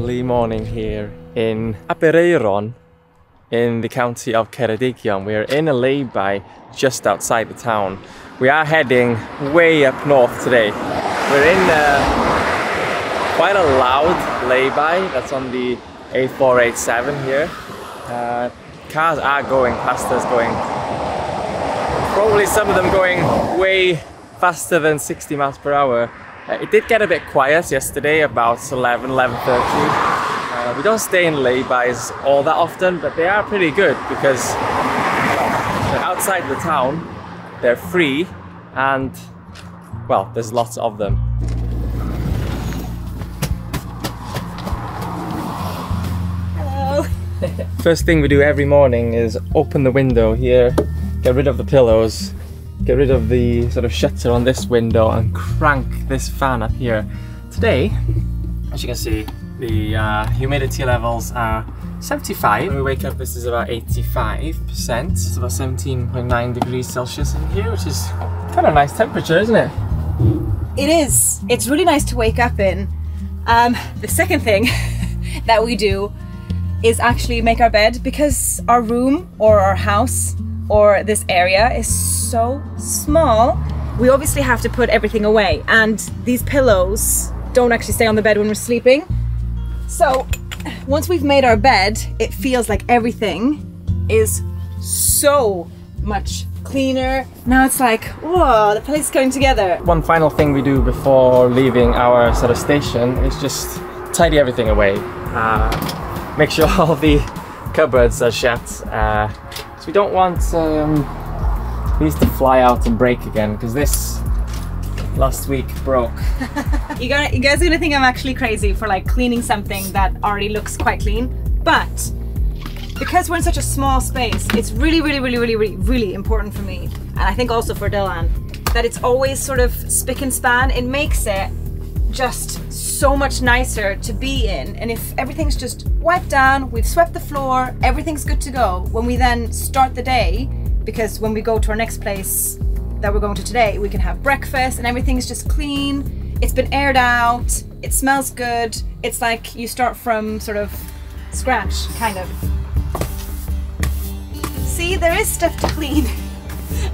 lovely morning here in ENQUIRIES in the county of Ceredigion. We're in a lay-by just outside the town. We are heading way up north today. We're in quite a loud lay-by that's on the A487 here. Cars are going past us, probably some of them going way faster than 60 miles per hour. It did get a bit quiet yesterday, about 11:30. We don't stay in lay-bys all that often, but they are pretty good because they're outside the town, they're free, and well, there's lots of them. Hello! First thing we do every morning is open the window here, get rid of the pillows, get rid of the sort of shutter on this window and crank this fan up here. Today, as you can see, the humidity levels are 75. When we wake up, this is about 85%. It's about 17.9 degrees Celsius in here, which is kind of a nice temperature, isn't it? It is. It's really nice to wake up in. The second thing that we do is actually make our bed, because our room or our house or this area is so small. We obviously have to put everything away, and these pillows don't actually stay on the bed when we're sleeping. So once we've made our bed, it feels like everything is so much cleaner. Now it's like, whoa, the place is going together. One final thing we do before leaving our sort of station is just tidy everything away. Make sure all the cupboards are shut. So we don't want these to fly out and break again, because this last week broke. You guys are gonna think I'm actually crazy for like cleaning something that already looks quite clean, but because we're in such a small space, it's really important for me, and I think also for Dylan, that it's always sort of spick and span. It makes it just so much nicer to be in, and if everything's just wiped down, we've swept the floor, everything's good to go when we then start the day, because when we go to our next place that we're going to today, we can have breakfast and everything's just clean, it's been aired out, it smells good, it's like you start from sort of scratch, kind of. See, there is stuff to clean.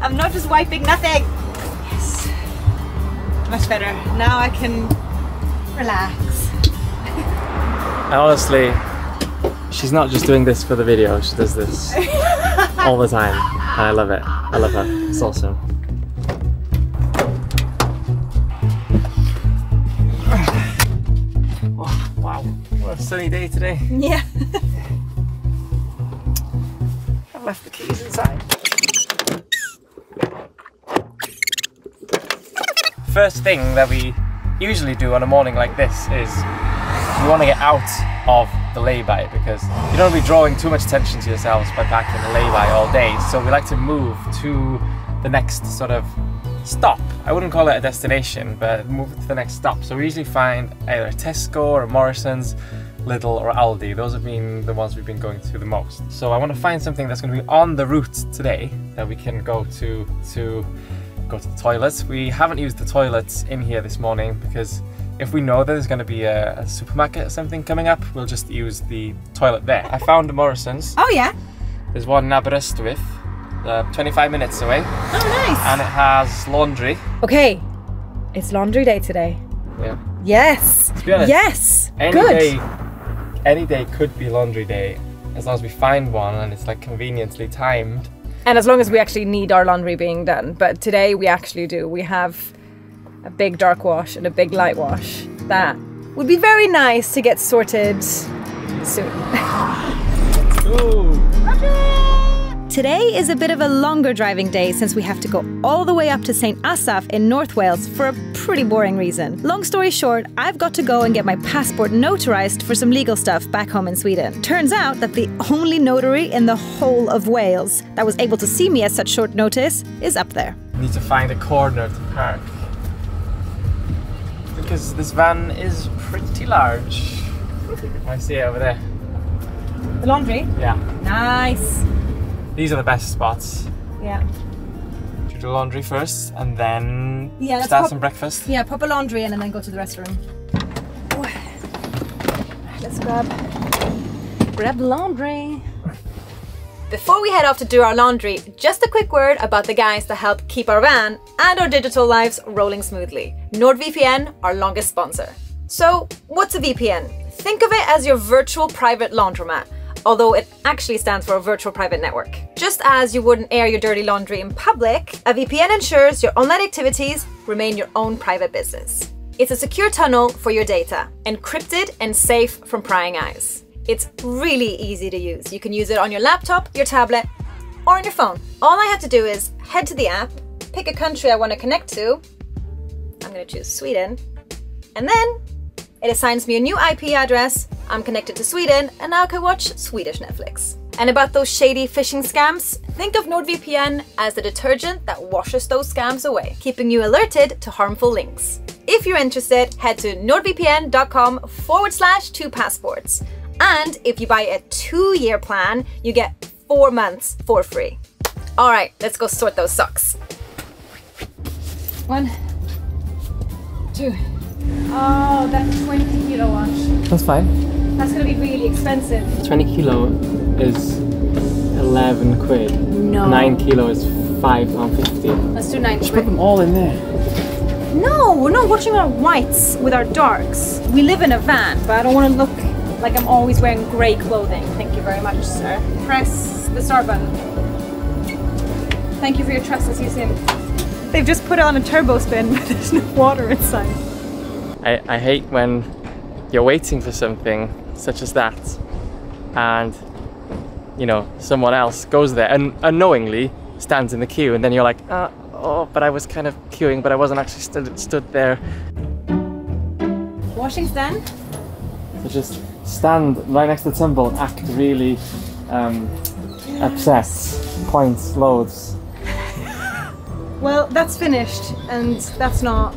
I'm not just wiping nothing. Yes, much better. Now I can relax. And honestly, she's not just doing this for the video, she does this all the time, and I love it. I love her, it's awesome. Oh, wow, what a sunny day today. Yeah. I've left the keys inside. First thing that we usually do on a morning like this is we want to get out of the lay-by, because you don't want to be drawing too much attention to yourselves by packing the lay-by all day. So we like to move to the next sort of stop. I wouldn't call it a destination, but move to the next stop. So we usually find either a Tesco or a Morrison's, Lidl or Aldi. Those have been the ones we've been going to the most. So I want to find something that's going to be on the route today that we can go to go to the toilets. We haven't used the toilets in here this morning, because if we know that there's going to be a supermarket or something coming up, we'll just use the toilet there. I found a Morrison's. Oh yeah? There's one in Aberystwyth, 25 minutes away. Oh nice! And it has laundry. Okay, it's laundry day today. Yeah. Yes! To be honest, yes! Any day could be laundry day, as long as we find one and it's like conveniently timed. And as long as we actually need our laundry being done. But today we actually do. We have a big dark wash and a big light wash that would be very nice to get sorted soon. Ooh. Today is a bit of a longer driving day, since we have to go all the way up to St. Asaph in North Wales for a pretty boring reason. Long story short, I've got to go and get my passport notarized for some legal stuff back home in Sweden. Turns out that the only notary in the whole of Wales that was able to see me at such short notice is up there. I need to find a corner to park, because this van is pretty large. I see it over there. The laundry? Yeah. Nice. These are the best spots. Yeah. Should we do laundry first and then start some breakfast? Yeah, pop a laundry in and then go to the restroom. let's grab the laundry. Before we head off to do our laundry, just a quick word about the guys that help keep our van and our digital lives rolling smoothly. NordVPN, our longest sponsor. So, what's a VPN? Think of it as your virtual private laundromat, although it actually stands for a virtual private network. Just as you wouldn't air your dirty laundry in public, a VPN ensures your online activities remain your own private business. It's a secure tunnel for your data, encrypted and safe from prying eyes. It's really easy to use. You can use it on your laptop, your tablet, or on your phone. All I have to do is head to the app, pick a country I want to connect to. I'm going to choose Sweden. And then it assigns me a new IP address. I'm connected to Sweden, and now I can watch Swedish Netflix. And about those shady phishing scams, think of NordVPN as the detergent that washes those scams away, keeping you alerted to harmful links. If you're interested, head to nordvpn.com/2passports. And if you buy a 2-year plan, you get 4 months for free. All right, let's go sort those socks. 1, 2. Oh, that's 20 kilo wash. That's fine. That's gonna be really expensive. 20 kilo is 11 quid. No. 9 kilo is £5.50. Let's do 9 Just quid. put them all in there. No, we're not watching our whites with our darks. We live in a van, but I don't want to look like I'm always wearing grey clothing. Thank you very much, sir. Press the start button. Thank you for your trust, as you see. They've just put it on a turbo spin, but there's no water inside. I hate when you're waiting for something such as that and, you know, someone else goes there and unknowingly stands in the queue, and then you're like, oh, but I was kind of queuing, but I wasn't actually stood there. Washing's done. So just stand right next to the tumble and act really obsessed, points, loads. Well, that's finished, and that's not.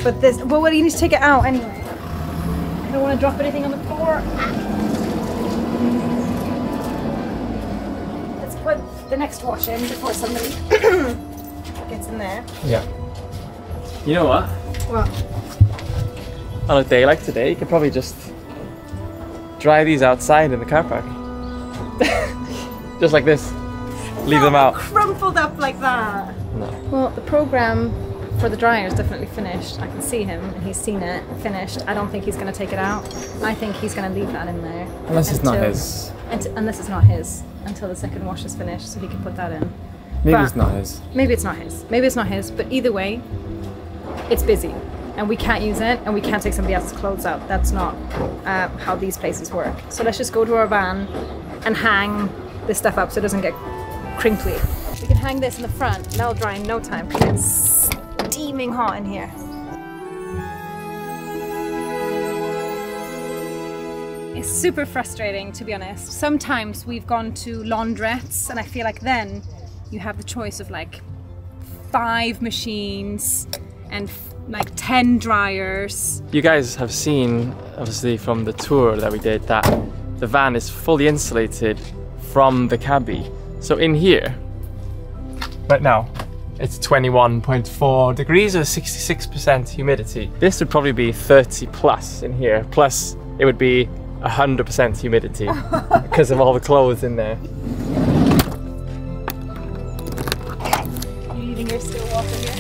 But this. Well, you need to take it out anyway. I don't want to drop anything on the floor. Let's put the next wash in before somebody gets in there. Yeah. You know what? What? On a day like today, you could probably just dry these outside in the car park. Just like this. Leave them out. Crumpled up like that. No. Well, the program for the dryer is definitely finished. I can see him, and he's seen it finished. I don't think he's going to take it out. I think he's going to leave that in there. Unless it's not his. Unless it's not his, until the second wash is finished, so he can put that in. Maybe But it's not his. Maybe it's not his. Maybe it's not his. But either way, it's busy, and we can't use it, and we can't take somebody else's clothes out. That's not how these places work. So let's just go to our van and hang this stuff up so it doesn't get crinkly. We can hang this in the front, and that'll dry in no time because it's steaming hot in here. It's super frustrating, to be honest. Sometimes we've gone to laundrettes, and I feel like then you have the choice of like 5 machines and like 10 dryers. You guys have seen, obviously, from the tour that we did, that the van is fully insulated from the cabbie. So in here, right now, it's 21.4 degrees or 66% humidity. This would probably be 30 plus in here, plus it would be 100% humidity because of all the clothes in there. You leaving your still water here?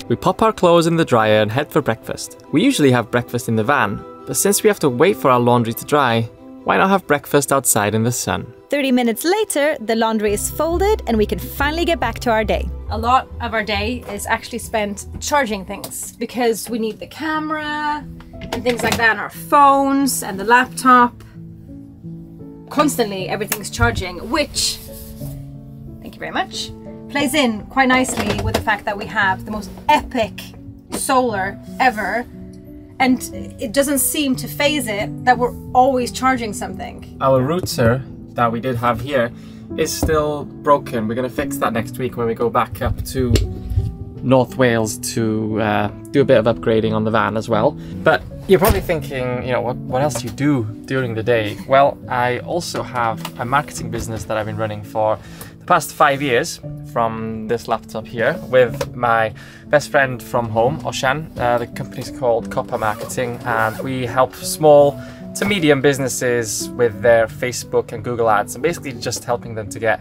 We pop our clothes in the dryer and head for breakfast. We usually have breakfast in the van, but since we have to wait for our laundry to dry, why not have breakfast outside in the sun? 30 minutes later, the laundry is folded and we can finally get back to our day. A lot of our day is actually spent charging things because we need the camera and things like that, and our phones and the laptop. Constantly everything's charging, which, thank you very much, plays in quite nicely with the fact that we have the most epic solar ever. And it doesn't seem to phase it that we're always charging something. Our router that we did have here is still broken. We're going to fix that next week when we go back up to North Wales to do a bit of upgrading on the van as well. But You're probably thinking, you know, what else do you do during the day? Well, I also have a marketing business that I've been running for the past 5 years from this laptop here with my best friend from home, Oshan. The company's called Copper Marketing, and we help small to medium businesses with their Facebook and Google ads, and basically just helping them to get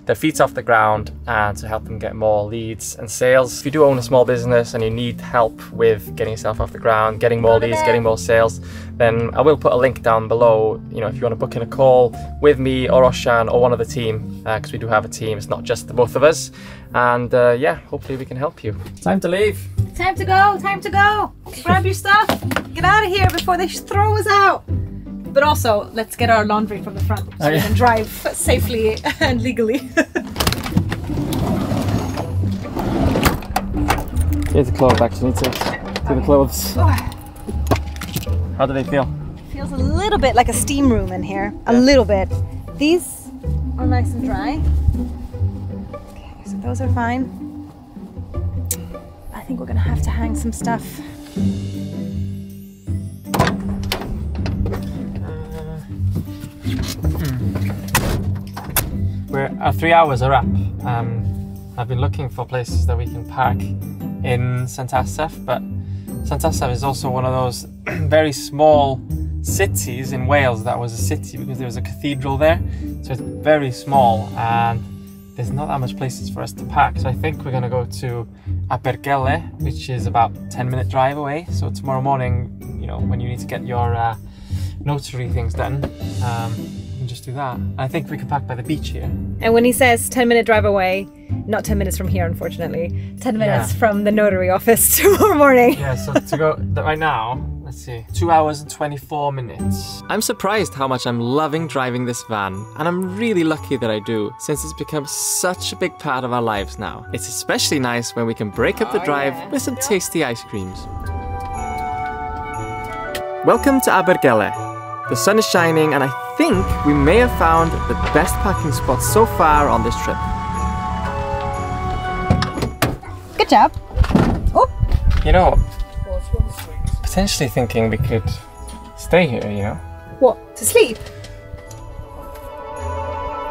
their feet off the ground and to help them get more leads and sales. If you do own a small business and you need help with getting yourself off the ground, getting more leads, getting more sales, then I will put a link down below, you know, if you want to book in a call with me or Oshan or one of the team, because we do have a team, it's not just the both of us. And yeah, hopefully we can help you. Time to leave. Time to go, time to go. Grab your stuff, get out of here before they throw us out. But also, let's get our laundry from the front so we can drive safely and legally. Here's the clothes, actually. Need to do the clothes. How do they feel? Feels a little bit like a steam room in here. A little bit. These are nice and dry. Okay, so those are fine. I think we're gonna have to hang some stuff. Our 3 hours are up. I've been looking for places that we can park in St Asaph, but St Asaph is also one of those very small cities in Wales that was a city because there was a cathedral there. So it's very small and there's not that much places for us to park. So I think we're going to go to Abergele, which is about 10-minute drive away. So tomorrow morning, you know, when you need to get your notary things done, just do that. I think we can park by the beach here. And when he says 10-minute drive away, not 10 minutes from here, unfortunately, 10 minutes from the notary office tomorrow morning. Yeah, so to go right now, let's see, 2 hours and 24 minutes. I'm surprised how much I'm loving driving this van, and I'm really lucky that I do, since it's become such a big part of our lives now. It's especially nice when we can break up the drive with some tasty ice creams. Welcome to Abergele. The sun is shining, and I think we may have found the best parking spot so far on this trip. Good job. Oh. You know, potentially thinking we could stay here, you know? What? To sleep?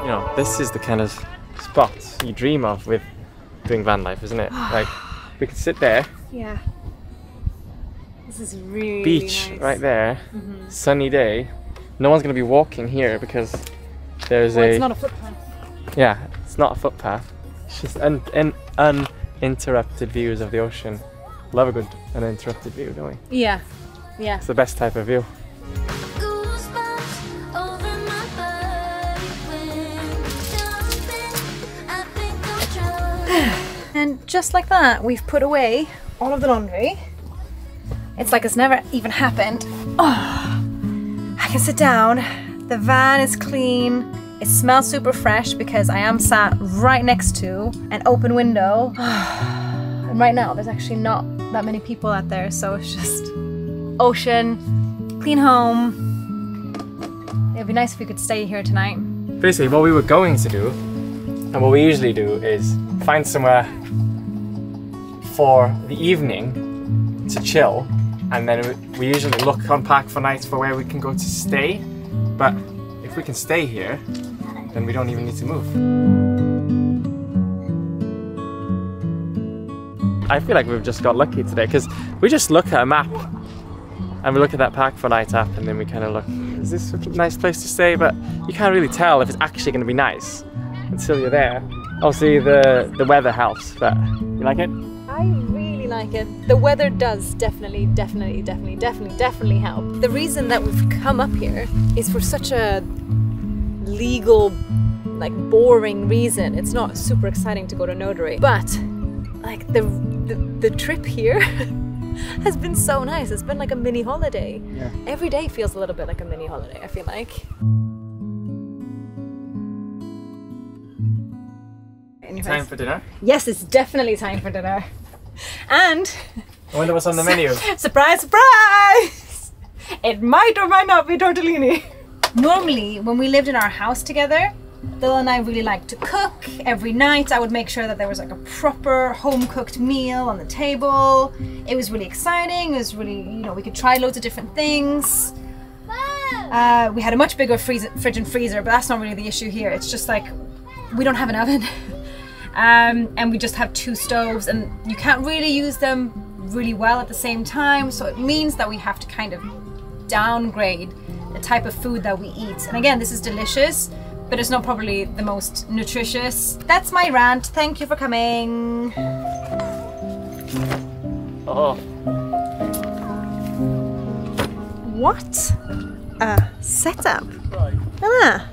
You know, this is the kind of spot you dream of with doing van life, isn't it? Like, we could sit there. Yeah. This is really beach nice. Right there, sunny day. No one's going to be walking here because there's it's not a footpath. Yeah, it's not a footpath. It's just uninterrupted views of the ocean. Love a good uninterrupted view, don't we? Yeah, yeah. It's the best type of view. And just like that, we've put away all of the laundry. It's like it's never even happened. Oh, I can sit down. The van is clean. It smells super fresh because I am sat right next to an open window. And right now, there's actually not that many people out there, so it's just ocean, clean home. It'd be nice if we could stay here tonight. Basically, what we were going to do, and what we usually do, is find somewhere for the evening to chill. And then we usually look on Park for Nights for where we can go to stay. But if we can stay here, then we don't even need to move. I feel like we've just got lucky today because we just look at a map and we look at that Park for Night app and then we kind of look, is this a nice place to stay? But you can't really tell if it's actually going to be nice until you're there. Obviously the weather helps, but you like it? I really like it. The weather does definitely help. The reason that we've come up here is for such a legal, like boring reason. It's not super exciting to go to notary, but like the trip here has been so nice. It's been like a mini holiday. Yeah. Every day feels a little bit like a mini holiday, I feel like. Time for dinner? Yes, it's definitely time for dinner. And I wonder what's on the menu. Surprise, surprise! It might or might not be tortellini. Normally, when we lived in our house together, Bill and I really like to cook. Every night I would make sure that there was like a proper home-cooked meal on the table. It was really exciting. It was really, you know, we could try loads of different things. We had a much bigger fridge and freezer, but that's not really the issue here. It's just like, we don't have an oven. And we just have 2 stoves, and you can't really use them really well at the same time. So it means that we have to kind of downgrade the type of food that we eat. And again, this is delicious, but it's not probably the most nutritious. That's my rant. Thank you for coming. Oh. What a setup. Ah.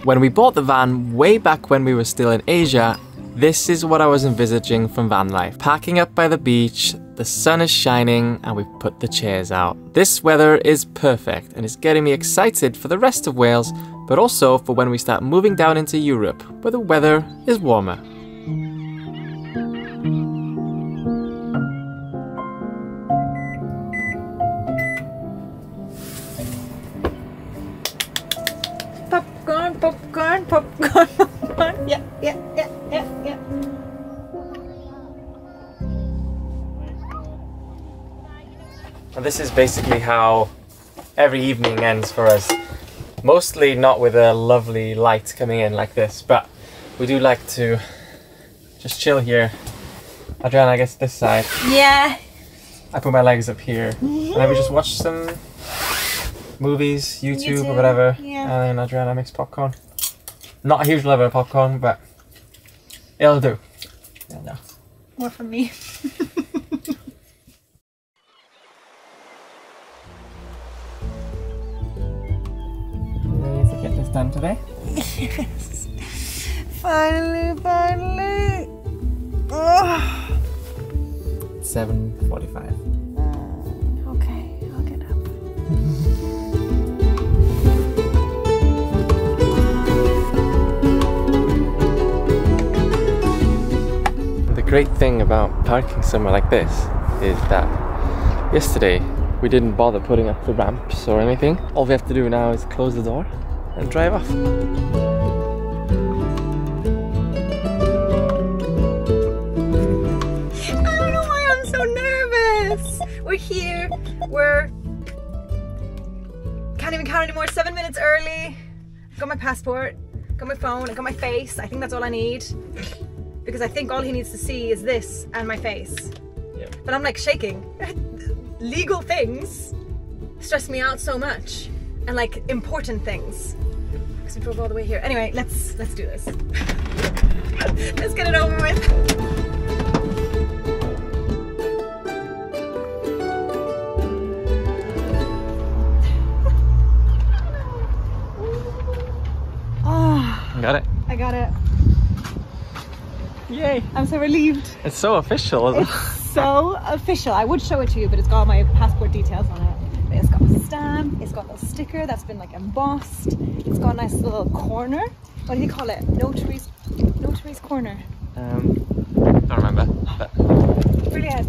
When we bought the van way back when we were still in Asia, this is what I was envisaging from Vanlife. Parking up by the beach, the sun is shining, and we've put the chairs out. This weather is perfect and it's getting me excited for the rest of Wales, but also for when we start moving down into Europe, where the weather is warmer. Popcorn, popcorn, popcorn, popcorn. Yeah. And this is basically how every evening ends for us. Mostly not with a lovely light coming in like this, but we do like to just chill here. Adriana, I guess this side. Yeah. I put my legs up here, and then we just watch some movies, YouTube or whatever, yeah. And then Adriana makes popcorn. Not a huge lover of popcorn, but it'll do. Yeah, no. More from me. Ready to get this done today? Yes. Finally. Oh. 7:45. Okay, I'll get up. The great thing about parking somewhere like this is that yesterday we didn't bother putting up the ramps or anything. All we have to do now is close the door and drive off. We're here, can't even count anymore, 7 minutes early. I've got my passport, got my phone, I got my face. I think that's all I need. Because I think all he needs to see is this and my face. Yeah. But I'm like shaking. Legal things stress me out so much. And like important things. Because we drove all the way here. Anyway, let's do this. Let's get it over with. Got it? I got it. Yay! I'm so relieved. It's so official, isn't it? It's so official. I would show it to you, but it's got all my passport details on it. But it's got a stamp, it's got a sticker that's been like embossed. It's got a nice little corner. What do you call it? Notary's corner. Don't remember. But... Brilliant.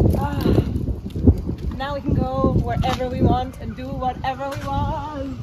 Now we can go wherever we want and do whatever we want.